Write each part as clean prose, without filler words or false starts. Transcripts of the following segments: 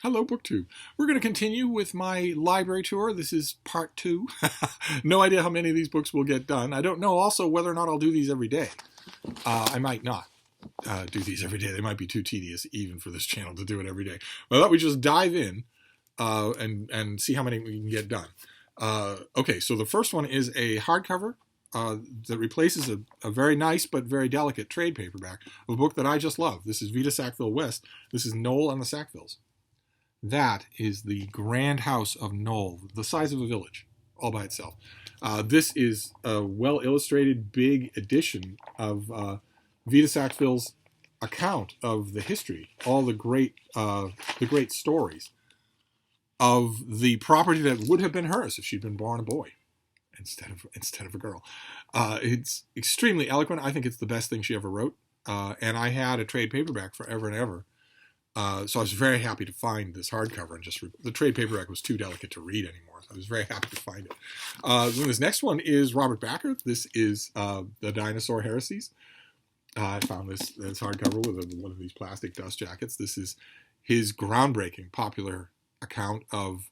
Hello, BookTube. We're going to continue with my library tour. This is part 2. No idea how many of these books will get done. I don't know also whether or not I'll do these every day. I might not do these every day. They might be too tedious even for this channel to do it every day. But I thought we'd just dive in and see how many we can get done. Okay, so the first one is a hardcover that replaces a very nice but very delicate trade paperback of a book that I just love. This is Vida Sackville West. This is Noel and the Sackvilles. That is the grand house of Noel, the size of a village, all by itself. This is a well-illustrated, big edition of Vida Sackville's account of the history, all the great stories of the property that would have been hers if she'd been born a boy instead of a girl. It's extremely eloquent. I think it's the best thing she ever wrote. And I had a trade paperback forever and ever. So I was very happy to find this hardcover, and the trade paperback was too delicate to read anymore. So I was very happy to find it. Then this next one is Robert Bakker. This is the Dinosaur Heresies. I found this hardcover with one of these plastic dust jackets. This is his groundbreaking, popular account of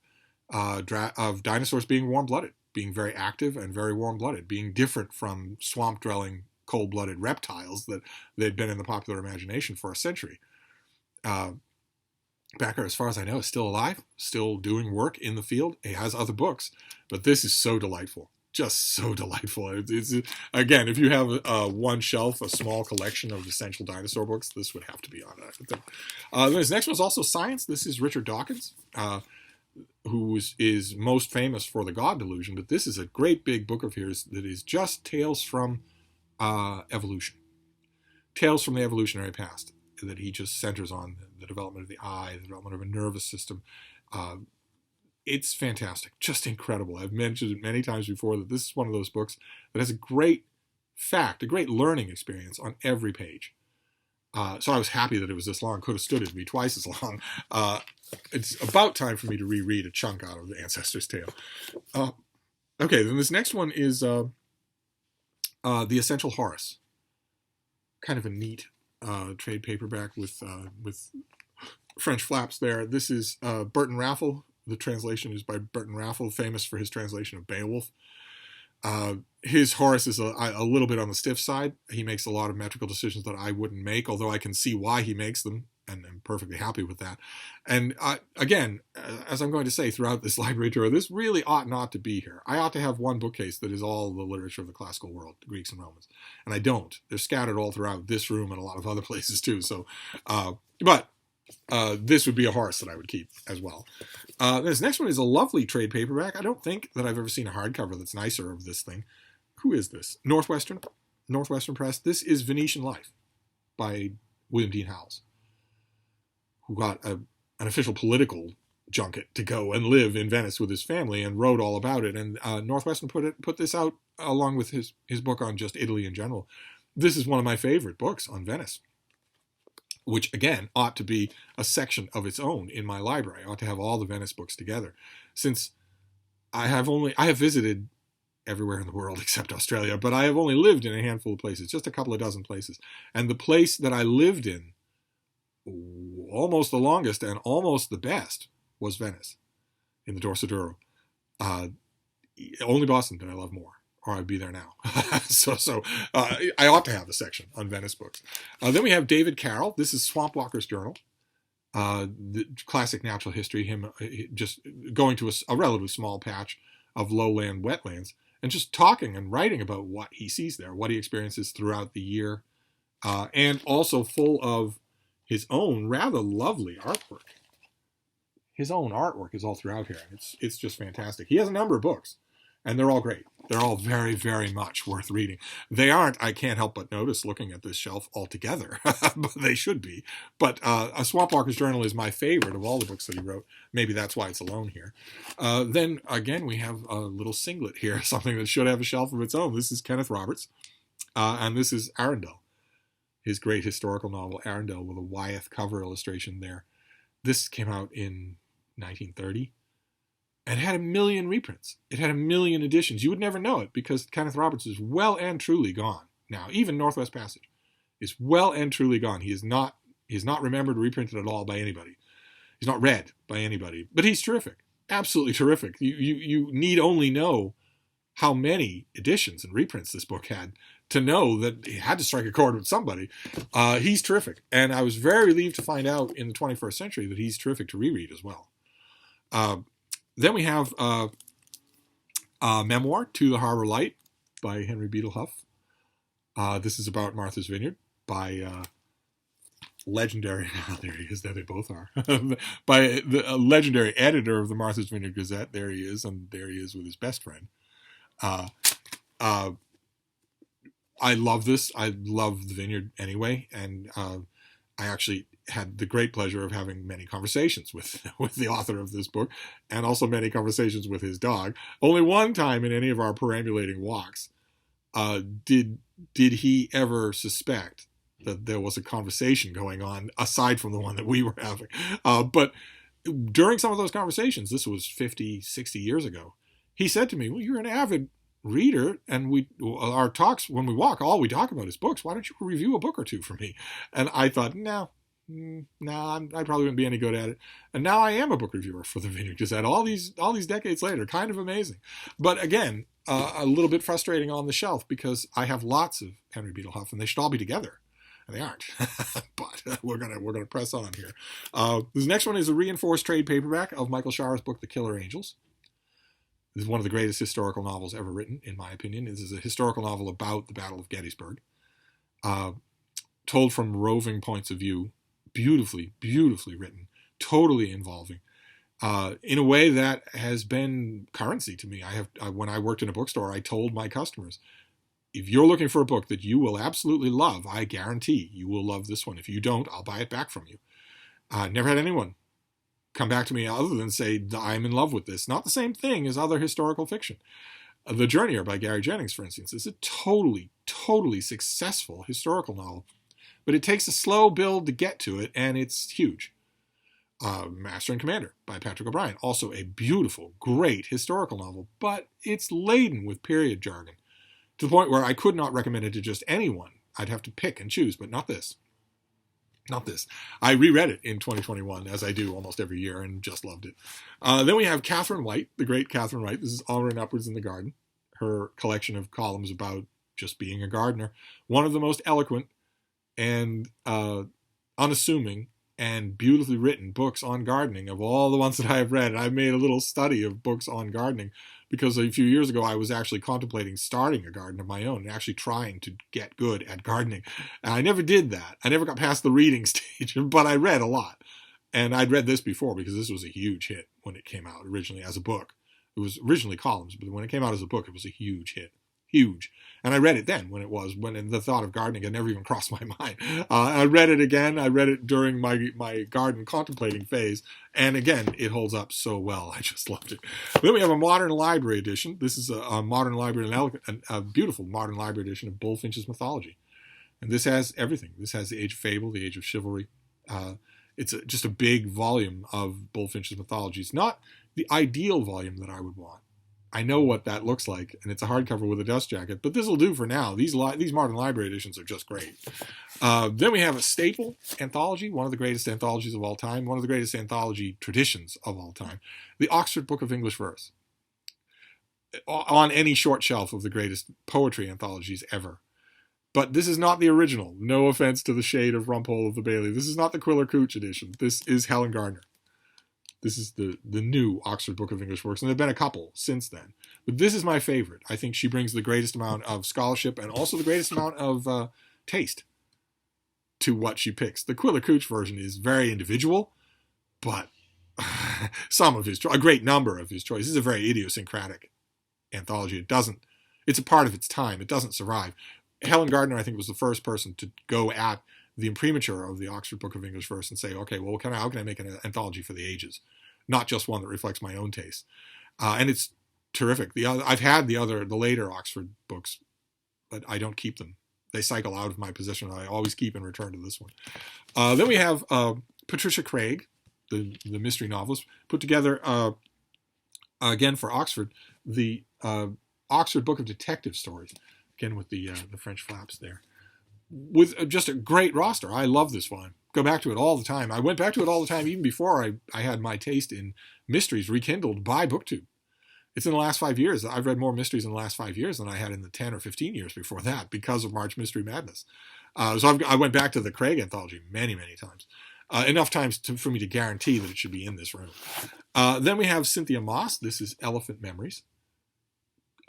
dinosaurs being warm-blooded, being very active and very warm-blooded, being different from swamp-dwelling, cold-blooded reptiles that they'd been in the popular imagination for a century. Bakker, as far as I know, is still alive, still doing work in the field. He has other books, but this is so delightful, just so delightful. It's again, if you have one shelf, a small collection of essential dinosaur books, this would have to be on it. Then this next one is also science. This is Richard Dawkins, who is most famous for The God Delusion, but this is a great big book of his that is just tales from evolution, tales from the evolutionary past, that he just centers on the development of the eye, the development of a nervous system. It's fantastic, just incredible. I've mentioned it many times before that this is one of those books that has a great fact, a great learning experience on every page. So I was happy that it was this long. Could have stood it to be twice as long. It's about time for me to reread a chunk out of The Ancestor's Tale. Okay, then this next one is The Essential Horace. Kind of a neat trade paperback with French flaps there. This is Burton Raffel. The translation is by Burton Raffel, famous for his translation of Beowulf. His Horace is a little bit on the stiff side. He makes a lot of metrical decisions that I wouldn't make, although I can see why he makes them, and I'm perfectly happy with that. And again, as I'm going to say throughout this library tour, this really ought not to be here. I ought to have one bookcase that is all the literature of the classical world, the Greeks and Romans. And I don't. They're scattered all throughout this room and a lot of other places too. So, but this would be a Horace that I would keep as well. This next one is a lovely trade paperback. I don't think that I've ever seen a hardcover that's nicer of this thing. Who is this? Northwestern Press. This is Venetian Life by William Dean Howells, who got an official political junket to go and live in Venice with his family and wrote all about it. And Northwestern put this out along with his book on just Italy in general. This is one of my favorite books on Venice, which again ought to be a section of its own in my library. I ought to have all the Venice books together, since I have visited everywhere in the world except Australia, but I have only lived in a handful of places, just a couple of dozen places. And the place that I lived in almost the longest and almost the best was Venice, in the Dorso Duro. Only Boston did I love more, or I'd be there now. so I ought to have a section on Venice books. Then we have David Carroll. This is Swamp Walker's Journal, the classic natural history, him just going to a relatively small patch of lowland wetlands and just talking and writing about what he sees there, what he experiences throughout the year, and also full of his own rather lovely artwork. His own artwork is all throughout here. It's just fantastic. He has a number of books, and they're all great. They're all very, very much worth reading. They aren't, I can't help but notice looking at this shelf altogether, but they should be. But A Swamp Walker's Journal is my favorite of all the books that he wrote. Maybe that's why it's alone here. Then, again, we have a little singlet here, something that should have a shelf of its own. This is Kenneth Roberts, and this is Arundel, his great historical novel, Arundel, with a Wyeth cover illustration there. This came out in 1930. And it had 1 million reprints. It had 1 million editions. You would never know it because Kenneth Roberts is well and truly gone now. Even Northwest Passage is well and truly gone. He is not remembered or reprinted at all by anybody. He's not read by anybody, but he's terrific. Absolutely terrific. You need only know how many editions and reprints this book had to know that he had to strike a chord with somebody. He's terrific. And I was very relieved to find out in the 21st century that he's terrific to reread as well. Then we have a memoir, To the Harbor Light, by Henry Beadle Huff. This is about Martha's Vineyard by legendary, there he is, there they both are, by the legendary editor of the Martha's Vineyard Gazette. There he is, and there he is with his best friend. I love this. I love the vineyard anyway, and I actually had the great pleasure of having many conversations with the author of this book, and also many conversations with his dog. Only one time in any of our perambulating walks did he ever suspect that there was a conversation going on aside from the one that we were having. But during some of those conversations, this was 50, 60 years ago, he said to me, well, you're an avid reader, and our talks when we walk, all we talk about is books. Why don't you review a book or two for me? And I thought, no, I probably wouldn't be any good at it. And now I am a book reviewer for the Vineyard Gazette all these decades later. Kind of amazing. But again, a little bit frustrating on the shelf because I have lots of Henry Beadle Huff, and they should all be together. And they aren't, but we're gonna press on here. This next one is a reinforced trade paperback of Michael Shar's book, The Killer Angels. This is one of the greatest historical novels ever written, in my opinion. This is a historical novel about the Battle of Gettysburg, told from roving points of view, beautifully, beautifully written, totally involving, in a way that has been currency to me. When I worked in a bookstore, I told my customers, if you're looking for a book that you will absolutely love, I guarantee you will love this one. If you don't, I'll buy it back from you. Never had anyone come back to me other than say, I'm in love with this. Not the same thing as other historical fiction. The Journeyer by Gary Jennings, for instance, is a totally, totally successful historical novel. But it takes a slow build to get to it, and it's huge. Master and Commander by Patrick O'Brian, also a beautiful, great historical novel, but it's laden with period jargon, to the point where I could not recommend it to just anyone. I'd have to pick and choose, but not this. Not this. I reread it in 2021, as I do almost every year, and just loved it. Then we have Catherine White, the great Catherine White. This is Onward and Upwards in the Garden, her collection of columns about just being a gardener. One of the most eloquent and unassuming and beautifully written books on gardening of all the ones that I have read. And I've made a little study of books on gardening because a few years ago I was actually contemplating starting a garden of my own and actually trying to get good at gardening. And I never did that. I never got past the reading stage, but I read a lot. And I'd read this before because this was a huge hit when it came out originally as a book. It was originally columns, but when it came out as a book, it was a huge hit. Huge. And I read it then when the thought of gardening had never even crossed my mind. I read it again. I read it during my garden contemplating phase. And again, it holds up so well. I just loved it. Then we have a modern library edition. This is a modern library, a beautiful modern library edition of Bullfinchs Mythology. And this has everything. This has the Age of Fable, the Age of Chivalry. It's just a big volume of Bullfinchs Mythology. It's not the ideal volume that I would want. I know what that looks like, and it's a hardcover with a dust jacket, but this will do for now. These modern library editions are just great. Then we have a staple anthology, one of the greatest anthologies of all time, one of the greatest anthology traditions of all time, the Oxford Book of English Verse. On any short shelf of the greatest poetry anthologies ever. But this is not the original. No offense to the shade of Rumpole of the Bailey. This is not the Quiller Couch edition. This is Helen Gardner. This is the new Oxford Book of English Works, and there have been a couple since then. But this is my favorite. I think she brings the greatest amount of scholarship and also the greatest amount of taste to what she picks. The Quiller Couch version is very individual, but a great number of his choices. This is a very idiosyncratic anthology. It's a part of its time. It doesn't survive. Helen Gardner, I think, was the first person to go at the imprimatur of the Oxford Book of English Verse and say, okay, well, how can I make an anthology for the ages? Not just one that reflects my own taste. And it's terrific. I've had the later Oxford books, but I don't keep them. They cycle out of my possession. I always keep and return to this one. Then we have Patricia Craig, the mystery novelist, put together, again for Oxford, the Oxford Book of Detective Stories, again with the French flaps there, with just a great roster. I love this volume. go back to it all the time. I went back to it all the time even before I had my taste in mysteries rekindled by BookTube. It's in the last 5 years. I've read more mysteries in the last 5 years than I had in the 10 or 15 years before that because of March Mystery Madness. So I went back to the Craig anthology many, many times. Enough times for me to guarantee that it should be in this room. Then we have Cynthia Moss. This is Elephant Memories.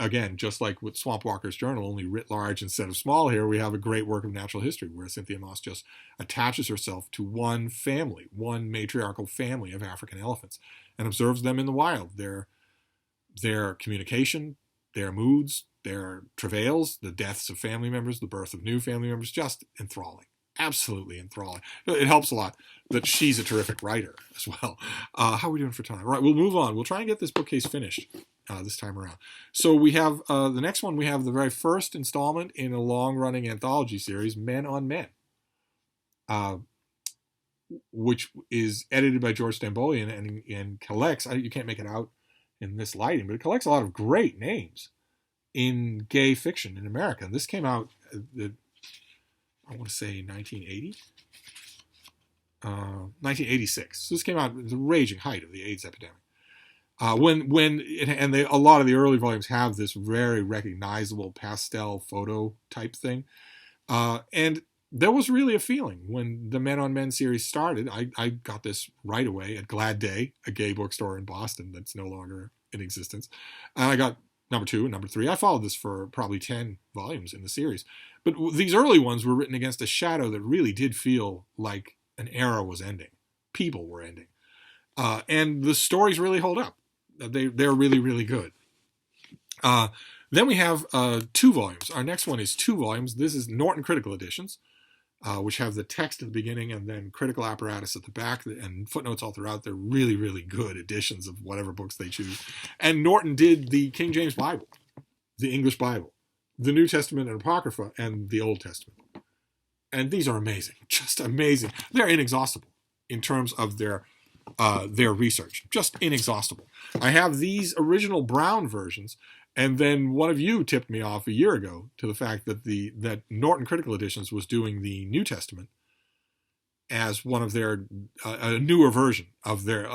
Again, just like with Swamp Walker's Journal, only writ large instead of small here, we have a great work of natural history where Cynthia Moss just attaches herself to one family, one matriarchal family of African elephants, and observes them in the wild. Their communication, their moods, their travails, the deaths of family members, the birth of new family members, just enthralling. Absolutely enthralling. It helps a lot that she's a terrific writer as well. How are we doing for time? All right, we'll move on. We'll try and get this bookcase finished this time around. So we have the next one. We have the very first installment in a long-running anthology series, Men on Men, which is edited by George Stambolian and collects, you can't make it out in this lighting, but it collects a lot of great names in gay fiction in America. And this came out, I want to say 1980? 1986. So this came out at the raging height of the AIDS epidemic. A lot of the early volumes have this very recognizable pastel photo type thing. And there was really a feeling when the Men on Men series started. I got this right away at Glad Day, a gay bookstore in Boston that's no longer in existence. And I got number 2 and number 3. I followed this for probably 10 volumes in the series. But these early ones were written against a shadow that really did feel like an era was ending. People were ending. And the stories really hold up. They're really, really good. Then we have 2 volumes. Our next one is 2 volumes. This is Norton Critical Editions, which have the text at the beginning and then critical apparatus at the back and footnotes all throughout. They're really, really good editions of whatever books they choose. And Norton did the King James Bible, the English Bible, the New Testament and Apocrypha, and the Old Testament. And these are amazing, just amazing. They're inexhaustible in terms of their research, just inexhaustible. I have these original brown versions, and then one of you tipped me off a year ago to the fact that that Norton Critical Editions was doing the New Testament as one of their a newer version of their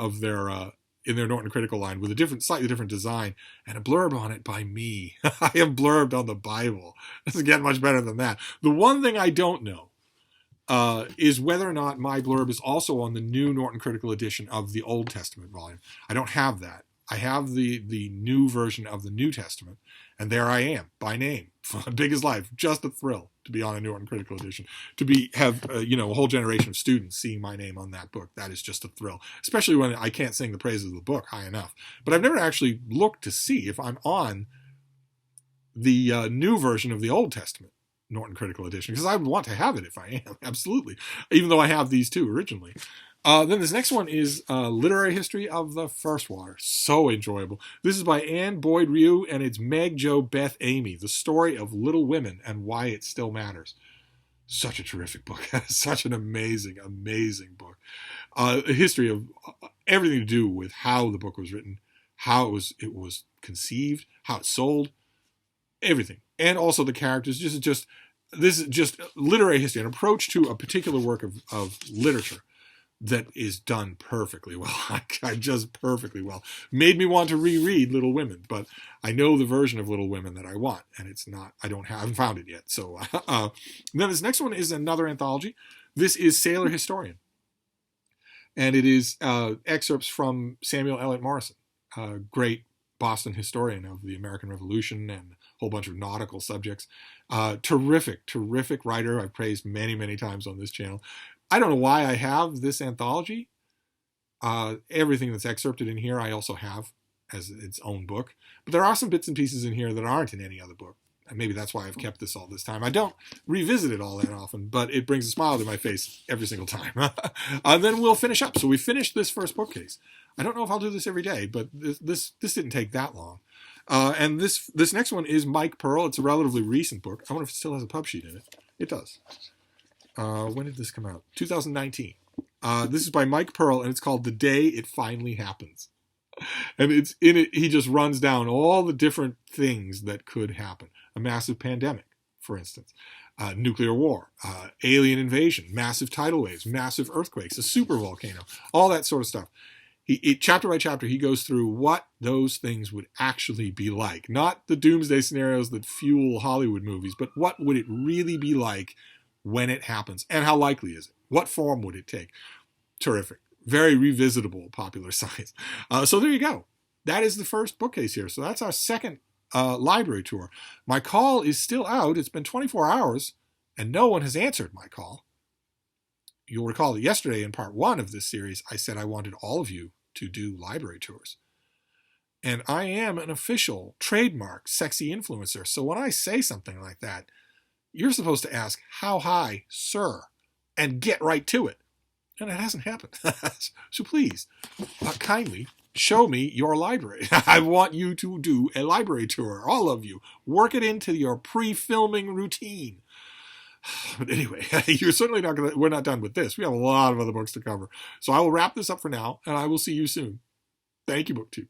in their Norton Critical line with a slightly different design and a blurb on it by me. I have blurbed on the Bible. It doesn't get much better than that. The one thing I don't know is whether or not my blurb is also on the new Norton Critical Edition of the Old Testament volume. I don't have that. I have the new version of the New Testament, and there I am, by name, big as life. Just a thrill to be on a Norton Critical Edition, to have a whole generation of students seeing my name on that book. That is just a thrill, especially when I can't sing the praises of the book high enough. But I've never actually looked to see if I'm on the new version of the Old Testament Norton Critical Edition, because I would want to have it if I am, absolutely, even though I have these 2 originally. Then this next one is Literary History of the First Water. So enjoyable. This is by Anne Boyd Ryu, and it's Meg Jo Beth Amy, The Story of Little Women and Why It Still Matters. Such a terrific book. Such an amazing, amazing book. A history of everything to do with how the book was written, how it was conceived, how it sold, everything. And also the characters. This is just literary history, an approach to a particular work of literature that is done perfectly well. Just perfectly well. Made me want to reread Little Women, but I know the version of Little Women that I want, and it's not, I haven't found it yet. So then this next one is another anthology. This is Sailor Historian. And it is excerpts from Samuel Eliot Morison, a great Boston historian of the American Revolution and a whole bunch of nautical subjects. Terrific, terrific writer. I've praised many, many times on this channel. I don't know why I have this anthology. Everything that's excerpted in here I also have as its own book. But there are some bits and pieces in here that aren't in any other book. And maybe that's why I've kept this all this time. I don't revisit it all that often, but it brings a smile to my face every single time. Then we'll finish up. So we finished this first bookcase. I don't know if I'll do this every day, but this didn't take that long. And this next one is Mike Pearl. It's a relatively recent book. I wonder if it still has a pub sheet in it. It does. When did this come out? 2019. This is by Mike Pearl, and it's called The Day It Finally Happens. And it's in it, he just runs down all the different things that could happen. A massive pandemic, for instance. nuclear war, alien invasion, massive tidal waves, massive earthquakes, a super volcano, all that sort of stuff. Chapter by chapter, he goes through what those things would actually be like. Not the doomsday scenarios that fuel Hollywood movies, but what would it really be like when it happens? And how likely is it? What form would it take? Terrific. Very revisitable popular science. So there you go. That is the first bookcase here. So that's our second library tour. My call is still out. It's been 24 hours, and no one has answered my call. You'll recall that yesterday in part 1 of this series, I said I wanted all of you to do library tours. And I am an official, trademark, sexy influencer. So when I say something like that, you're supposed to ask, how high, sir? And get right to it. And it hasn't happened. So please, kindly show me your library. I want you to do a library tour, all of you. Work it into your pre-filming routine. But anyway, we're not done with this. We have a lot of other books to cover. So I will wrap this up for now, and I will see you soon. Thank you, BookTube.